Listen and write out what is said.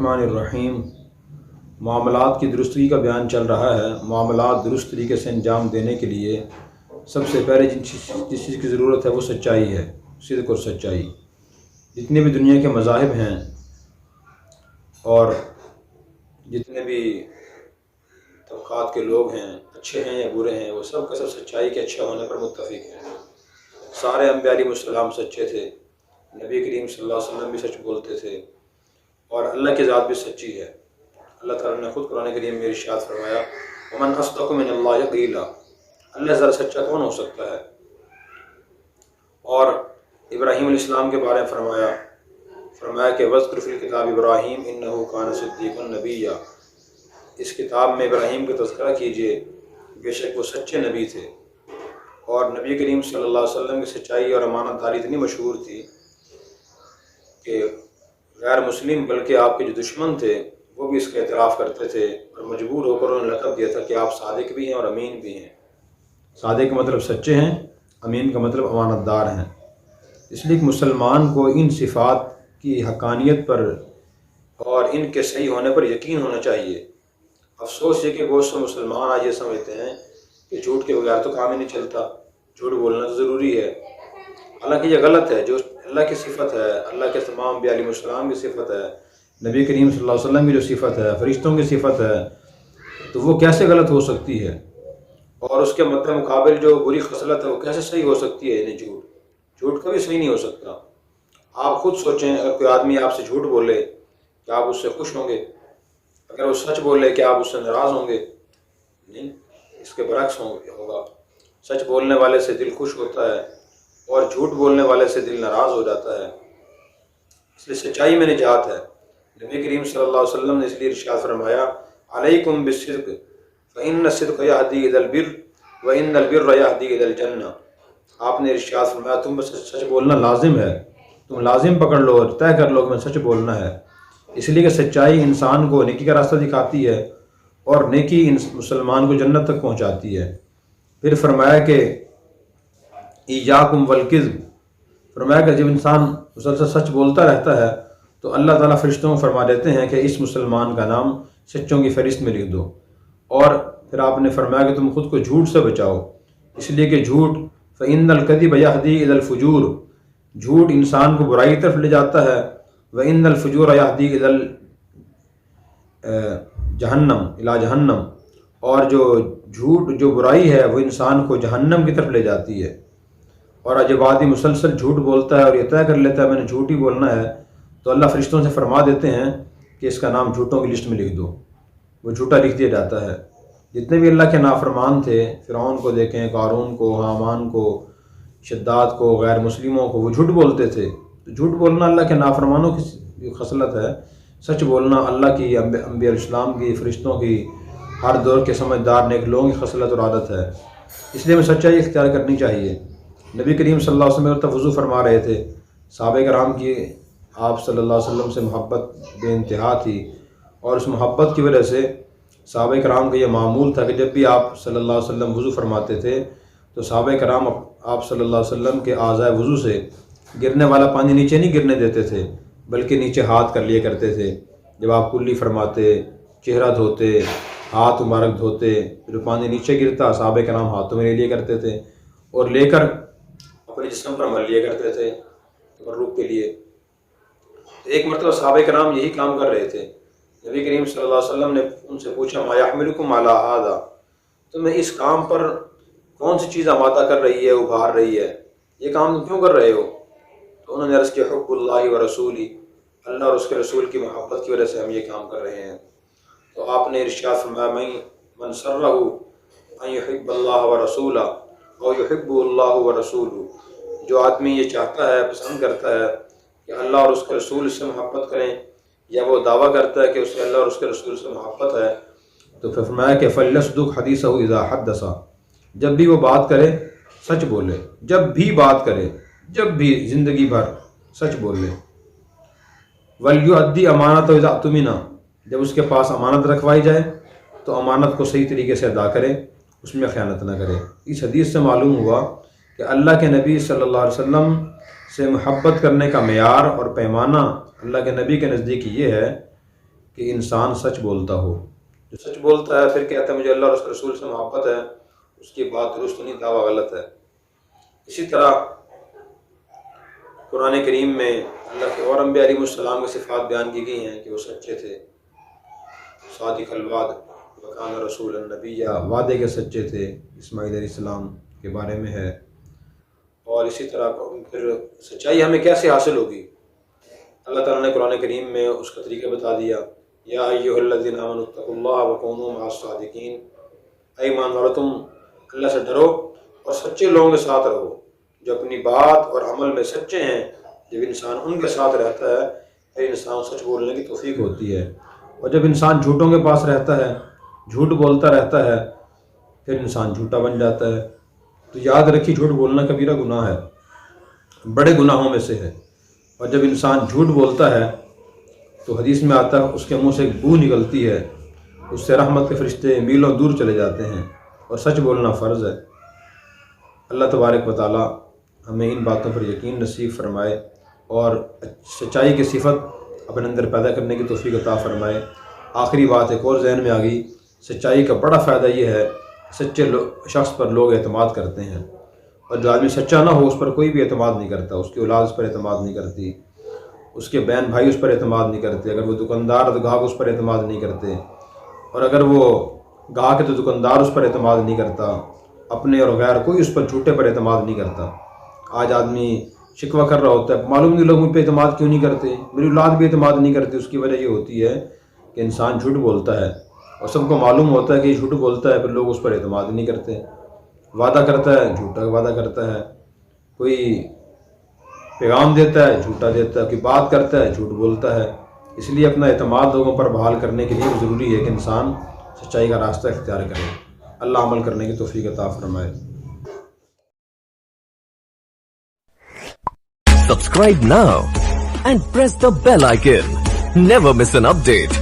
الرحمن الرحیم۔ معاملات کی درستگی کا بیان چل رہا ہے۔ معاملات درست طریقے سے انجام دینے کے لیے سب سے پہلے جس چیز کی ضرورت ہے وہ سچائی ہے، صدق اور سچائی۔ جتنے بھی دنیا کے مذاہب ہیں اور جتنے بھی طبقات کے لوگ ہیں، اچھے ہیں یا برے ہیں، وہ سب کا سب سچائی کے اچھے ہونے پر متفق ہیں۔ سارے انبیاء علیہ السلام سچے تھے، نبی کریم صلی اللہ علیہ وسلم بھی سچ بولتے تھے، اور اللہ کی ذات بھی سچی ہے۔ اللہ تعالیٰ نے خود قرآن کریم میں ارشاد فرمایا، وَمَنْ أَصْدَقُ مِنَ اللَّهِ قِيلًا، اللہ ذرا سچا کون ہو سکتا ہے۔ اور ابراہیم علیہ السلام کے بارے میں فرمایا کہ وَاذْكُرْ فِي الْكِتَابِ إِبْرَاهِيمَ إِنَّهُ كَانَ صِدِّيقًا نَبِيًّا، اس کتاب میں ابراہیم کا تذکرہ کیجئے، بے شک وہ سچے نبی تھے۔ اور نبی کریم صلی اللہ علیہ وسلم کی سچائی اور امانت داری اتنی مشہور تھی کہ غیر مسلم بلکہ آپ کے جو دشمن تھے وہ بھی اس کا اعتراف کرتے تھے، اور مجبور ہو کر انہوں نے لقب دیا تھا کہ آپ صادق بھی ہیں اور امین بھی ہیں۔ صادق کا مطلب سچے ہیں، امین کا مطلب امانت دار ہیں۔ اس لیے کہ مسلمان کو ان صفات کی حقانیت پر اور ان کے صحیح ہونے پر یقین ہونا چاہیے۔ افسوس یہ کہ بہت سے مسلمان آج یہ سمجھتے ہیں کہ جھوٹ کے بغیر تو کام ہی نہیں چلتا، جھوٹ بولنا تو ضروری ہے۔ حالانکہ یہ غلط ہے۔ جو اللہ کی صفت ہے، اللہ کے تمام انبیاء علیہ السلام کی صفت ہے، نبی کریم صلی اللہ علیہ وسلم کی جو صفت ہے، فرشتوں کی صفت ہے، تو وہ کیسے غلط ہو سکتی ہے؟ اور اس کے مقابل جو بری خصلت ہے وہ کیسے صحیح ہو سکتی ہے؟ یعنی جھوٹ کبھی صحیح نہیں ہو سکتا۔ آپ خود سوچیں، اگر کوئی آدمی آپ سے جھوٹ بولے کہ آپ اس سے خوش ہوں گے؟ اگر وہ سچ بولے کہ آپ اس سے ناراض ہوں گے؟ نہیں، اس کے برعکس ہوگا۔ سچ بولنے والے سے دل خوش ہوتا ہے اور جھوٹ بولنے والے سے دل ناراض ہو جاتا ہے۔ اس لیے سچائی میں نجات ہے۔ نبی کریم صلی اللہ علیہ وسلم نے اس لیے ارشاد فرمایا، علیکم بالصدق فإن الصدق یہدی الی البر وإن البر یہدی الی الجنہ۔ آپ نے ارشاد فرمایا تم بس سچ بولنا لازم ہے، تم لازم پکڑ لو اور طے کر لو کہ میں سچ بولنا ہے۔ اس لیے کہ سچائی انسان کو نیکی کا راستہ دکھاتی ہے اور نیکی مسلمان کو جنت تک پہنچاتی ہے۔ پھر فرمایا کہ ایاکم والکذب، فرمایا کہ جب انسان مسلسل سچ بولتا رہتا ہے تو اللہ تعالیٰ فرشتوں کو فرما دیتے ہیں کہ اس مسلمان کا نام سچوں کی فہرست میں لکھ دو۔ اور پھر آپ نے فرمایا کہ تم خود کو جھوٹ سے بچاؤ، اس لیے کہ جھوٹ فإن الکذب یہدی الی الفجور، جھوٹ انسان کو برائی کی طرف لے جاتا ہے، وإن الفجور یہدی الی جہنم، اور جو برائی ہے وہ انسان کو جہنم کی طرف لے جاتی ہے۔ اور جب آدمی مسلسل جھوٹ بولتا ہے اور یہ طے کر لیتا ہے میں نے جھوٹ ہی بولنا ہے، تو اللہ فرشتوں سے فرما دیتے ہیں کہ اس کا نام جھوٹوں کی لسٹ میں لکھ دو، وہ جھوٹا لکھ دیا جاتا ہے۔ جتنے بھی اللہ کے نافرمان تھے، فرعون کو دیکھیں، قارون کو، حامان کو، شداد کو، غیر مسلموں کو، وہ جھوٹ بولتے تھے۔ تو جھوٹ بولنا اللہ کے نافرمانوں کی خصلت ہے، سچ بولنا اللہ کی، انبیاء علیہ السلام کی، فرشتوں کی، ہر دور کے سمجھدار نیک لوگوں کی خصلت اور عادت ہے۔ اس لیے ہمیں سچائی اختیار کرنی چاہیے۔ نبی کریم صلی اللہ علیہ وسلم وضو فرما رہے تھے، صحابہ کرام کی آپ صلی اللہ علیہ وسلم سے محبت بے انتہا تھی، اور اس محبت کی وجہ سے صحابہ کرام کا یہ معمول تھا کہ جب بھی آپ صلی اللہ علیہ وسلم وضو فرماتے تھے تو صحابہ کرام آپ صلی اللہ علیہ وسلم کے اعضائے وضو سے گرنے والا پانی نیچے نہیں گرنے دیتے تھے، بلکہ نیچے ہاتھ کر لیا کرتے تھے۔ جب آپ کلی فرماتے، چہرہ دھوتے، ہاتھ مبارک دھوتے، جو پانی نیچے گرتا صحابہ کرام ہاتھوں میں لے لیا کرتے تھے اور لے کر اپنے جسم پر مل لیا کرتے تھے تبرک کے لیے۔ ایک مرتبہ صحابہ کرام یہی کام کر رہے تھے، نبی کریم صلی اللہ علیہ وسلم نے ان سے پوچھا، ما یحملکم علی ھذا، تمہیں اس کام پر کون سی چیز آمادہ کر رہی ہے، ابھار رہی ہے، یہ کام تم کیوں کر رہے ہو؟ تو انہوں نے عرض کیا، حب اللہ و رسولی، اللہ اور اس کے رسول کی محبت کی وجہ سے ہم یہ کام کر رہے ہیں۔ تو آپ نے ارشاد فرمایا، من سرہ ان یحب اللہ و رسولہ اور یحب اللہ و رسولہ، جو آدمی یہ چاہتا ہے، پسند کرتا ہے کہ اللہ اور اس کے رسول سے محبت کریں، یا وہ دعویٰ کرتا ہے کہ اسے اللہ اور اس کے رسول سے محبت ہے، تو پھر فرمایا کہ فلیصدق حدیثہ اذا حدث، جب بھی وہ بات کرے سچ بولے، جب بھی بات کرے، جب بھی زندگی بھر سچ بولے۔ ولیؤدی امانۃ اذا اؤتمن، جب اس کے پاس امانت رکھوائی جائے تو امانت کو صحیح طریقے سے ادا کرے، اس میں خیانت نہ کرے۔ اس حدیث سے معلوم ہوا کہ اللہ کے نبی صلی اللہ علیہ وسلم سے محبت کرنے کا معیار اور پیمانہ اللہ کے نبی کے نزدیک یہ ہے کہ انسان سچ بولتا ہو. جو سچ بولتا ہے پھر کہتا ہے مجھے اللہ اور اس کے رسول سے محبت ہے، اس کی بات درست نہیں، دعویٰ غلط ہے. اسی طرح قرآن کریم میں اللہ کے اور انبیاء علیہ السلام کی صفات بیان کی گئی ہیں کہ وہ سچے تھے. صادق الوعد وکان رسول النبی، یا وعدے کے سچے تھے، اسماعیل علیہ السلام کے بارے میں ہے. اور اسی طرح پھر سچائی ہمیں کیسے حاصل ہوگی؟ اللہ تعالیٰ نے قرآن کریم میں اس کا طریقہ بتا دیا. یا ایھا الذین آمنوا اتقوا اللہ وکونوا مع الصادقین، اے ایمان والو تم اللہ سے ڈرو اور سچے لوگوں کے ساتھ رہو. جو اپنی بات اور عمل میں سچے ہیں، جب انسان ان کے ساتھ رہتا ہے پھر انسان سچ بولنے کی توفیق ہوتی ہے. اور جب انسان جھوٹوں کے پاس رہتا ہے، جھوٹ بولتا رہتا ہے، پھر انسان جھوٹا بن جاتا ہے. تو یاد رکھیے جھوٹ بولنا کبیرہ گناہ ہے، بڑے گناہوں میں سے ہے. اور جب انسان جھوٹ بولتا ہے تو حدیث میں آتا ہے اس کے منہ سے ایک بو نکلتی ہے، اس سے رحمت کے فرشتے میلوں دور چلے جاتے ہیں. اور سچ بولنا فرض ہے. اللہ تبارک و تعالی ہمیں ان باتوں پر یقین نصیب فرمائے اور سچائی کی صفت اپنے اندر پیدا کرنے کی توفیق عطا فرمائے. آخری بات ایک اور ذہن میں آ گئی، سچائی کا بڑا فائدہ یہ ہے سچے شخص پر لوگ اعتماد کرتے ہیں. اور جو آدمی سچا نہ ہو اس پر کوئی بھی اعتماد نہیں کرتا. اس کی اولاد اس پر اعتماد نہیں کرتی، اس کے بہن بھائی اس پر اعتماد نہیں کرتے، اگر وہ دکاندار تو گاہک اس پر اعتماد نہیں کرتے، اور اگر وہ گاہک ہے تو دکاندار اس پر اعتماد نہیں کرتا، اپنے اور غیر کوئی اس پر جھوٹے پر اعتماد نہیں کرتا. آج آدمی شکوہ کر رہا ہوتا ہے معلوم نہیں لوگ مجھ پہ اعتماد کیوں نہیں کرتے، میری اولاد بھی اعتماد نہیں کرتی. اس کی وجہ یہ ہوتی ہے کہ انسان جھوٹ بولتا ہے اور سب کو معلوم ہوتا ہے کہ یہ جھوٹ بولتا ہے، پھر لوگ اس پر اعتماد نہیں کرتے. وعدہ کرتا ہے جھوٹا وعدہ کرتا ہے، کوئی پیغام دیتا ہے جھوٹا دیتا ہے، کوئی بات کرتا ہے جھوٹ بولتا ہے. اس لیے اپنا اعتماد لوگوں پر بحال کرنے کے لیے ضروری ہے کہ انسان سچائی کا راستہ اختیار کرے. اللہ عمل کرنے کی توفیق عطا فرمائے. Subscribe now and press the bell icon. Never miss an update.